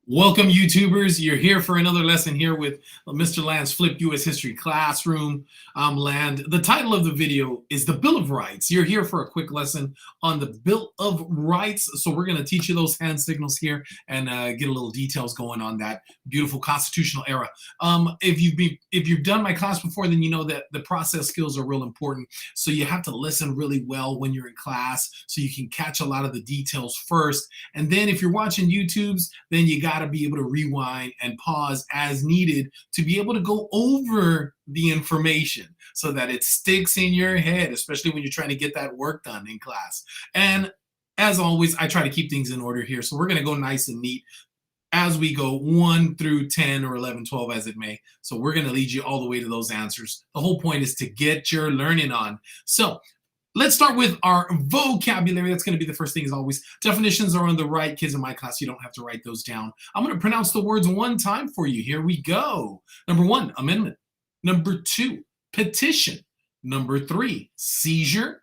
Welcome, YouTubers. You're here for another lesson here with Mr. Land's Flip U.S. History Classroom. I'm Land. The title of the video is The Bill of Rights. You're here for a quick lesson on the Bill of Rights. So we're going to teach you those hand signals here and get a little details going on that beautiful constitutional era. If you've done my class before, then you know that the process skills are real important. So you have to listen really well when you're in class so you can catch a lot of the details first. And then if you're watching YouTubes, then you got to be able to rewind and pause as needed to be able to go over the information so that it sticks in your head, especially when you're trying to get that work done in class. And as always, I try to keep things in order here. So we're going to go nice and neat as we go 1 through 10 or 11, 12 as it may. So we're going to lead you all the way to those answers. The whole point is to get your learning on. So let's start with our vocabulary. That's going to be the first thing as always. Definitions are on the right. Kids in my class, you don't have to write those down. I'm going to pronounce the words one time for you. Here we go. Number 1, amendment. Number 2, petition. Number 3, seizure.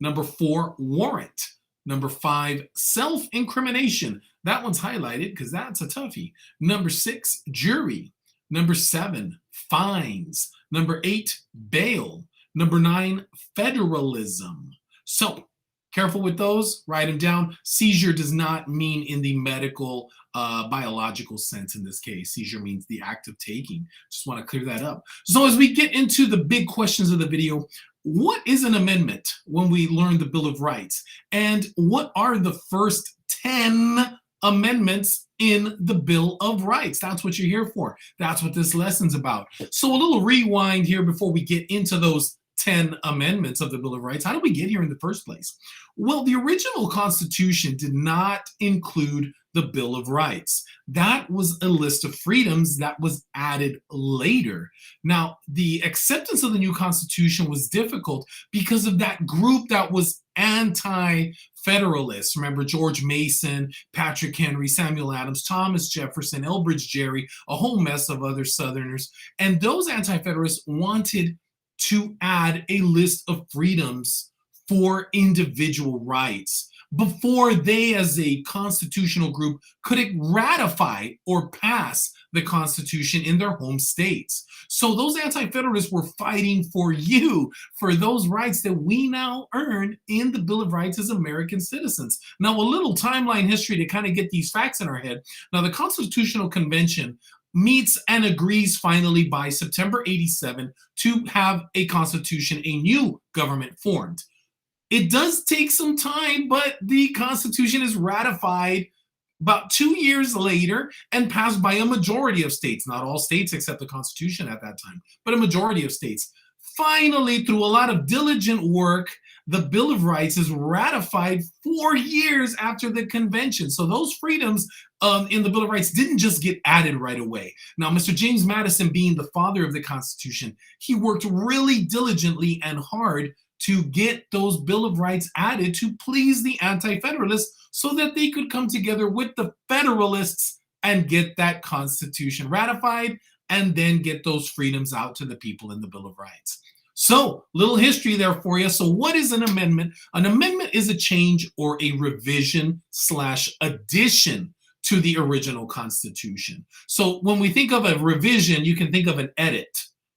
Number 4, warrant. Number 5, self-incrimination. That one's highlighted because that's a toughie. Number 6, jury. Number 7, fines. Number 8, bail. Number 9, federalism. So careful with those, write them down. Seizure does not mean in the medical, biological sense in this case. Seizure means the act of taking. Just want to clear that up. So as we get into the big questions of the video, what is an amendment when we learn the Bill of Rights? And what are the first 10 amendments in the Bill of Rights? That's what you're here for. That's what this lesson's about. So a little rewind here before we get into those 10 amendments of the Bill of Rights. How did we get here in the first place? Well, the original Constitution did not include the Bill of Rights. That was a list of freedoms that was added later. Now, the acceptance of the new Constitution was difficult because of that group that was anti-federalists. Remember George Mason, Patrick Henry, Samuel Adams, Thomas Jefferson, Elbridge Gerry, a whole mess of other Southerners. And those anti-federalists wanted to add a list of freedoms for individual rights before they, as a constitutional group, could ratify or pass the Constitution in their home states. So those anti-federalists were fighting for those rights that we now earn in the Bill of Rights as American citizens. Now, a little timeline history to kind of get these facts in our head. Now, the Constitutional Convention meets and agrees finally by September 87 to have a constitution, a new government formed. It does take some time, but the Constitution is ratified about 2 years later and passed by a majority of states. Not all states accept the Constitution at that time, but a majority of states. Finally, through a lot of diligent work, the Bill of Rights is ratified 4 years after the convention. So those freedoms in the Bill of Rights didn't just get added right away. Now, Mr. James Madison, being the father of the Constitution, he worked really diligently and hard to get those Bill of Rights added to please the anti-federalists so that they could come together with the federalists and get that Constitution ratified and then get those freedoms out to the people in the Bill of Rights. So, little history there for you. So what is an amendment? An amendment is a change or a revision / addition to the original Constitution. So when we think of a revision, you can think of an edit,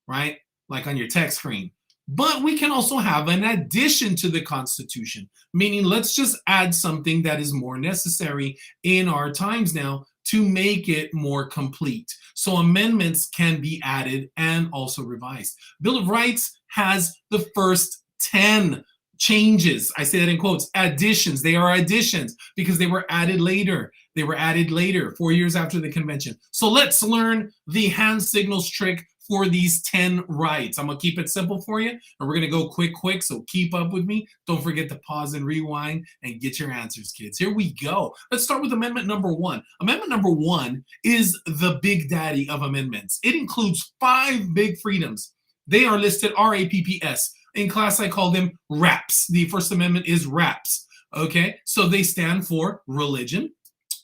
right? Like on your text screen. But we can also have an addition to the Constitution, meaning let's just add something that is more necessary in our times now to make it more complete. So amendments can be added and also revised. Bill of Rights has the first 10 changes. I say that in quotes, additions. They are additions because they were added later. They were added later, 4 years after the convention. So let's learn the hand signals trick for these 10 rights. I'm gonna keep it simple for you, and we're gonna go quick, so keep up with me. Don't forget to pause and rewind and get your answers, kids. Here we go. Let's start with amendment number 1. Amendment number 1 is the big daddy of amendments. It includes 5 big freedoms. They are listed RAPPS. In class, I call them RAPS. The First Amendment is RAPS, okay? So they stand for religion.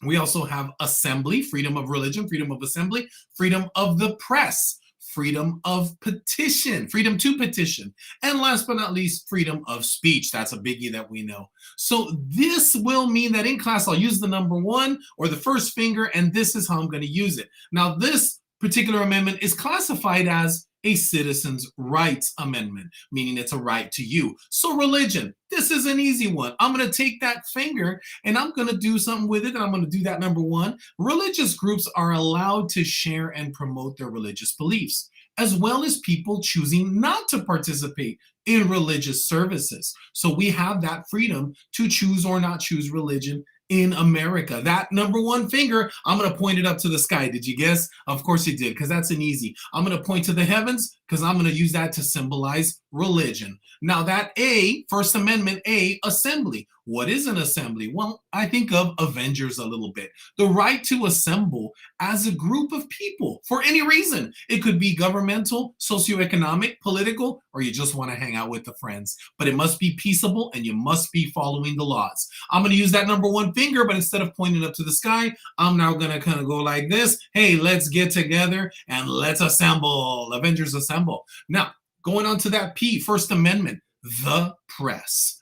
We also have assembly, freedom of religion, freedom of assembly, freedom of the press, freedom of petition, freedom to petition. And last but not least, freedom of speech. That's a biggie that we know. So this will mean that in class, I'll use the number 1 or the first finger, and this is how I'm going to use it. Now, this particular amendment is classified as a citizens' rights amendment, meaning it's a right to you. So religion, this is an easy one. I'm going to take that finger and I'm going to do something with it, and I'm going to do that number 1. Religious groups are allowed to share and promote their religious beliefs, as well as people choosing not to participate in religious services. So we have that freedom to choose or not choose religion in America. That number 1 finger, I'm going to point it up to the sky. Did you guess? Of course you did, because that's an easy. I'm going to point to the heavens because I'm going to use that to symbolize religion. Now that A, First Amendment A, assembly. What is an assembly? Well, I think of Avengers a little bit. The right to assemble as a group of people for any reason. It could be governmental, socioeconomic, political, or you just want to hang out with the friends. But it must be peaceable and you must be following the laws. I'm going to use that number 1 finger, but instead of pointing up to the sky, I'm now going to kind of go like this. Hey, let's get together and let's assemble. Avengers assemble. Now, going on to that P, First Amendment, the press.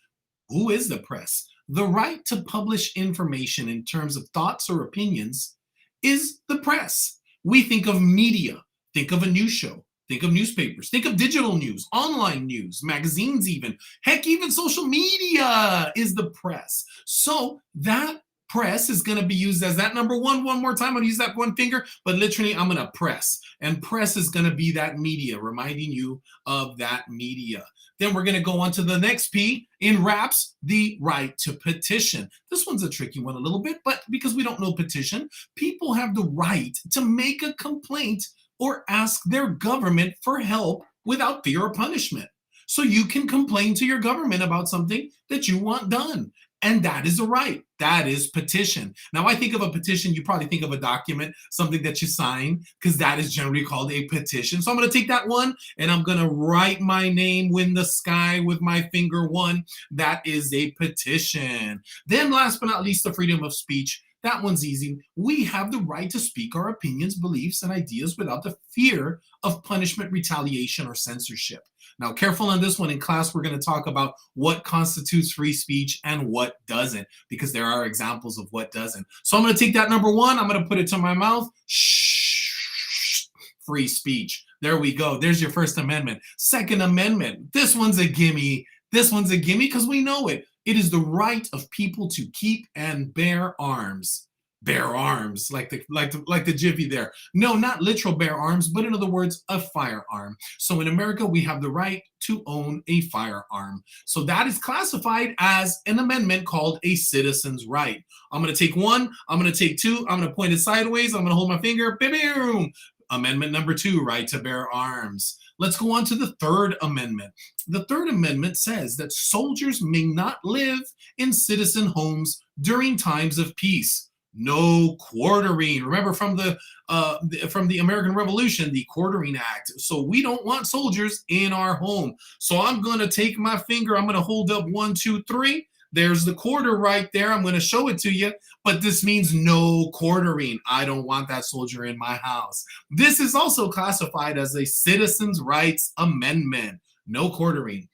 Who is the press? The right to publish information in terms of thoughts or opinions is the press. We think of media, think of a news show, think of newspapers, think of digital news, online news, magazines even. Heck, even social media is the press. So that press is going to be used as that number 1 one more time. I'm going to use that 1 finger, but literally I'm going to press. And press is going to be that media, reminding you of that media. Then we're going to go on to the next P in raps, the right to petition. This one's a tricky one a little bit, but because we don't know petition, people have the right to make a complaint or ask their government for help without fear of punishment. So you can complain to your government about something that you want done. And that is a right. That is petition. Now, I think of a petition, you probably think of a document, something that you sign, because that is generally called a petition. So I'm going to take that 1 and I'm going to write my name in the sky with my finger 1. That is a petition. Then last but not least, the freedom of speech. That one's easy. We have the right to speak our opinions, beliefs, and ideas without the fear of punishment, retaliation, or censorship. Now, careful on this one. In class, we're going to talk about what constitutes free speech and what doesn't, because there are examples of what doesn't. So I'm going to take that number 1. I'm going to put it to my mouth. Shh. Free speech. There we go. There's your First Amendment. Second Amendment. This one's a gimme. This one's a gimme because we know it. It is the right of people to keep and bear arms. Bear arms, like the jiffy there. No, not literal bear arms, but in other words, a firearm. So in America, we have the right to own a firearm. So that is classified as an amendment called a citizen's right. I'm going to take 1. I'm going to take 2. I'm going to point it sideways. I'm going to hold my finger. Boom. Amendment number 2, right to bear arms. Let's go on to the Third Amendment. The Third Amendment says that soldiers may not live in citizen homes during times of peace. No quartering. Remember from the American Revolution, the Quartering Act. So we don't want soldiers in our home. So I'm going to take my finger. I'm going to hold up 1, 2, 3. There's the quarter right there. I'm going to show it to you. But this means no quartering. I don't want that soldier in my house. This is also classified as a citizens' rights amendment. No quartering.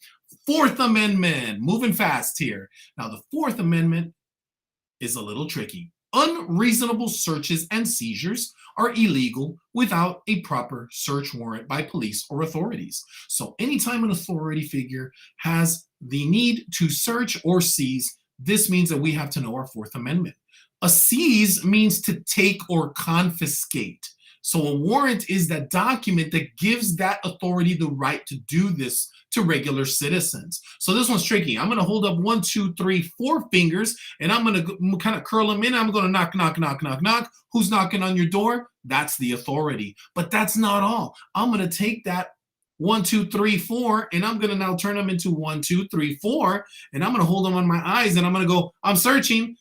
Fourth Amendment. Moving fast here. Now, the Fourth Amendment is a little tricky. Unreasonable searches and seizures are illegal without a proper search warrant by police or authorities. So anytime an authority figure has the need to search or seize, this means that we have to know our Fourth Amendment. A seize means to take or confiscate. So a warrant is that document that gives that authority the right to do this to regular citizens. So this one's tricky. I'm going to hold up 1, 2, 3, 4 fingers, and I'm going to kind of curl them in. I'm going to knock, knock, knock, knock, knock. Who's knocking on your door? That's the authority. But that's not all. I'm going to take that 1, 2, 3, 4, and I'm going to now turn them into 1, 2, 3, 4, and I'm going to hold them on my eyes, and I'm going to go, I'm searching.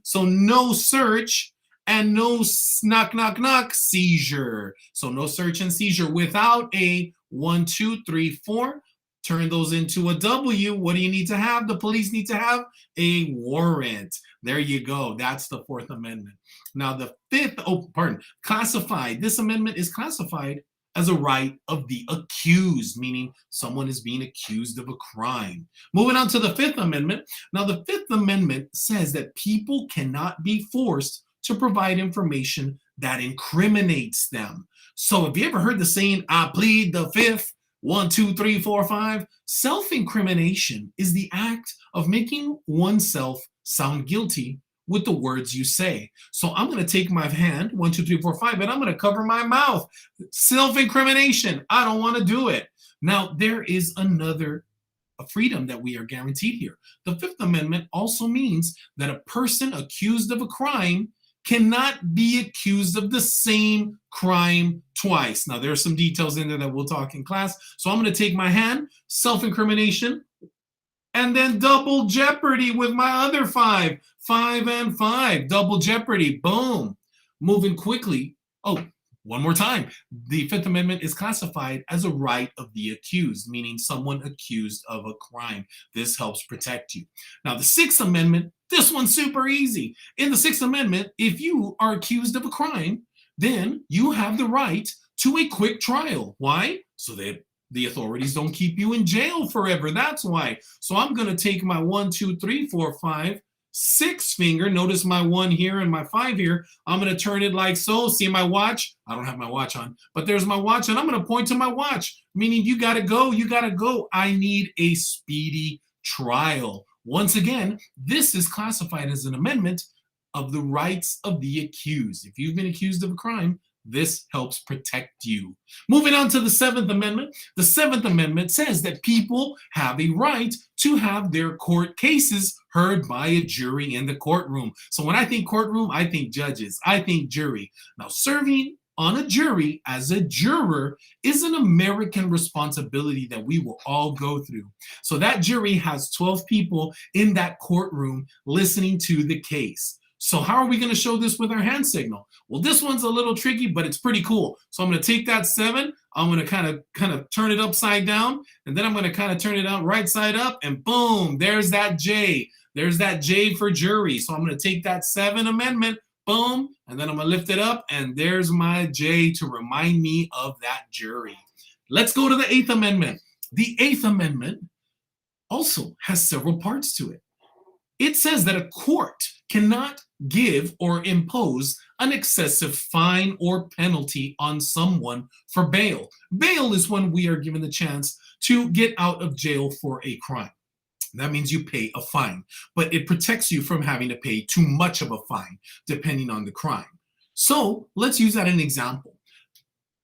So no search. And no knock, knock, knock, seizure. So no search and seizure without a 1, 2, 3, 4. Turn those into a W. What do you need to have? The police need to have a warrant. There you go. That's the Fourth Amendment. Now the fifth, classified. This amendment is classified as a right of the accused, meaning someone is being accused of a crime. Moving on to the Fifth Amendment. Now, the Fifth Amendment says that people cannot be forced to provide information that incriminates them. So, have you ever heard the saying, I plead the fifth? One, two, three, four, five. Self incrimination is the act of making oneself sound guilty with the words you say. So I'm going to take my hand, one, two, three, four, five, and I'm going to cover my mouth. Self incrimination. I don't want to do it. Now, there is another freedom that we are guaranteed here. The Fifth Amendment also means that a person accused of a crime cannot be accused of the same crime twice. Now, there are some details in there that we'll talk in class. So I'm going to take my hand, self-incrimination, and then double jeopardy with my other five. 5 and 5, double jeopardy, boom. Moving quickly. Oh, one more time. The Fifth Amendment is classified as a right of the accused, meaning someone accused of a crime. This helps protect you. Now, the Sixth Amendment, this one's super easy. In the Sixth Amendment, if you are accused of a crime, then you have the right to a quick trial. Why? So that the authorities don't keep you in jail forever. That's why. So I'm going to take my 1, 2, 3, 4, 5, 6 finger. Notice my 1 here and my 5 here. I'm going to turn it like so. See my watch? I don't have my watch on, but there's my watch, and I'm going to point to my watch, meaning you got to go. You got to go. I need a speedy trial. Once again, this is classified as an amendment of the rights of the accused. If you've been accused of a crime, this helps protect you. Moving on to the Seventh Amendment. The Seventh Amendment says that people have a right to have their court cases heard by a jury in the courtroom. So when I think courtroom, I think judges, I think jury. Now, serving on a jury as a juror is an American responsibility that we will all go through. So that jury has 12 people in that courtroom listening to the case. So how are we going to show this with our hand signal? Well, this one's a little tricky, but it's pretty cool. So I'm going to take that 7. I'm going to kind of turn it upside down, and then I'm going to kind of turn it out right side up, and boom, there's that J. There's that J for jury. So I'm going to take that 7 amendment, boom, and then I'm going to lift it up, and there's my J to remind me of that jury. Let's go to the Eighth Amendment. The Eighth Amendment also has several parts to it. It says that a court cannot give or impose an excessive fine or penalty on someone for bail. Bail is when we are given the chance to get out of jail for a crime. That means you pay a fine, but it protects you from having to pay too much of a fine, depending on the crime. So let's use that as an example.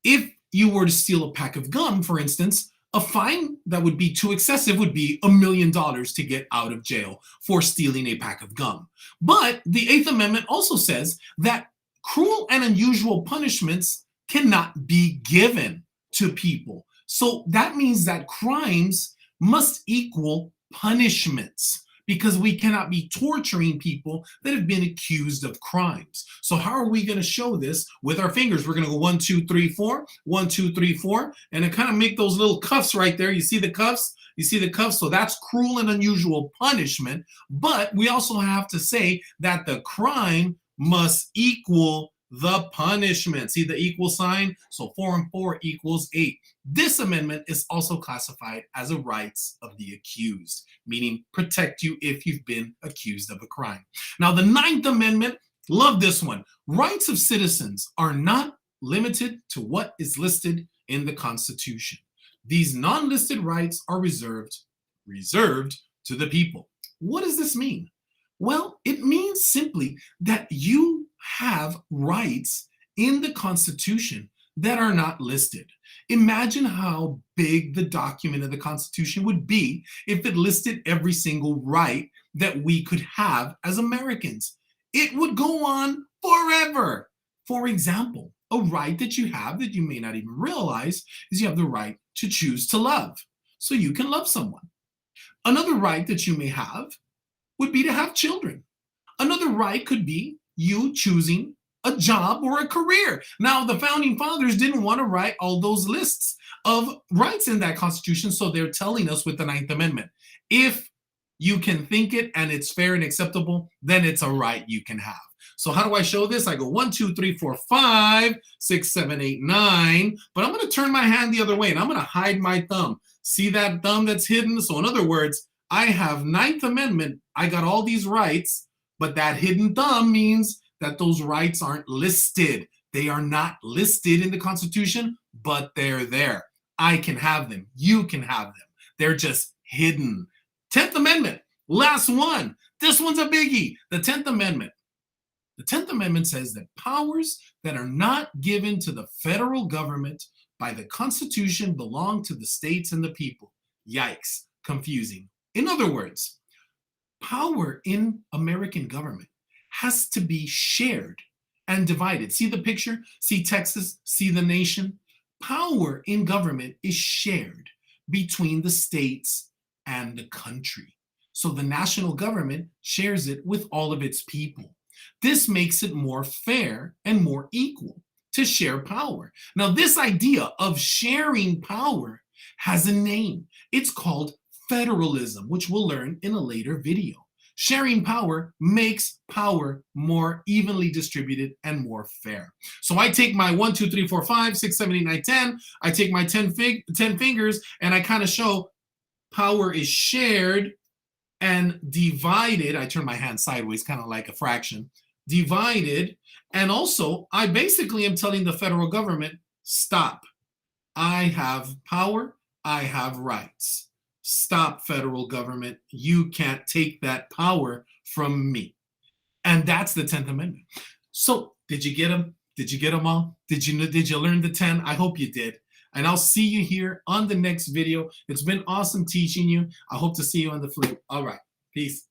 If you were to steal a pack of gum, for instance, a fine that would be too excessive would be $1 million to get out of jail for stealing a pack of gum. But the Eighth Amendment also says that cruel and unusual punishments cannot be given to people. So that means that crimes must equal punishments, because we cannot be torturing people that have been accused of crimes. So how are we going to show this? With our fingers, we're going to go 1, 2, 3, 4, 1, 2, 3, 4, and then kind of make those little cuffs right there. You see the cuffs? You see the cuffs? So that's cruel and unusual punishment. But we also have to say that the crime must equal the punishment. See the equal sign? So 4 and 4 equals 8. This amendment is also classified as a rights of the accused, meaning protect you if you've been accused of a crime. Now, the Ninth Amendment, love this one. Rights of citizens are not limited to what is listed in the Constitution. These non-listed rights are reserved to the people. What does this mean? Well, it means simply that you have rights in the Constitution that are not listed. Imagine how big the document of the Constitution would be if it listed every single right that we could have as Americans. It would go on forever. For example, a right that you have that you may not even realize is you have the right to choose to love. So you can love someone. Another right that you may have would be to have children. Another right could be you choosing a job or a career. Now, the founding fathers didn't want to write all those lists of rights in that Constitution, so they're telling us with the Ninth Amendment, if you can think it and it's fair and acceptable, then it's a right you can have. So how do I show this? I go 1, 2, 3, 4, 5, 6, 7, 8, 9. But I'm going to turn my hand the other way, and I'm going to hide my thumb. See that thumb that's hidden? So in other words, I have Ninth Amendment. I got all these rights, but that hidden thumb means that those rights aren't listed. They are not listed in the Constitution, but they're there. I can have them. You can have them. They're just hidden. 10th Amendment, last one. This one's a biggie. The 10th Amendment. The 10th Amendment says that powers that are not given to the federal government by the Constitution belong to the states and the people. Yikes, confusing. In other words, power in American government has to be shared and divided. See the picture? See Texas? See the nation? Power in government is shared between the states and the country. So the national government shares it with all of its people. This makes it more fair and more equal to share power. Now, this idea of sharing power has a name. It's called federalism, which we'll learn in a later video. Sharing power makes power more evenly distributed and more fair. So I take my 1, 2, 3, 4, 5, 6, 7, 8, 9, 10. I take my 10 fingers and I kind of show power is shared and divided. I turn my hand sideways, kind of like a fraction. Divided. And also, I basically am telling the federal government, stop. I have power. I have rights. Stop, federal government. You can't take that power from me. And that's the 10th Amendment. So did you get them? Did you get them all? Did you learn the 10? I hope you did. And I'll see you here on the next video. It's been awesome teaching you. I hope to see you on the flip. All right. Peace.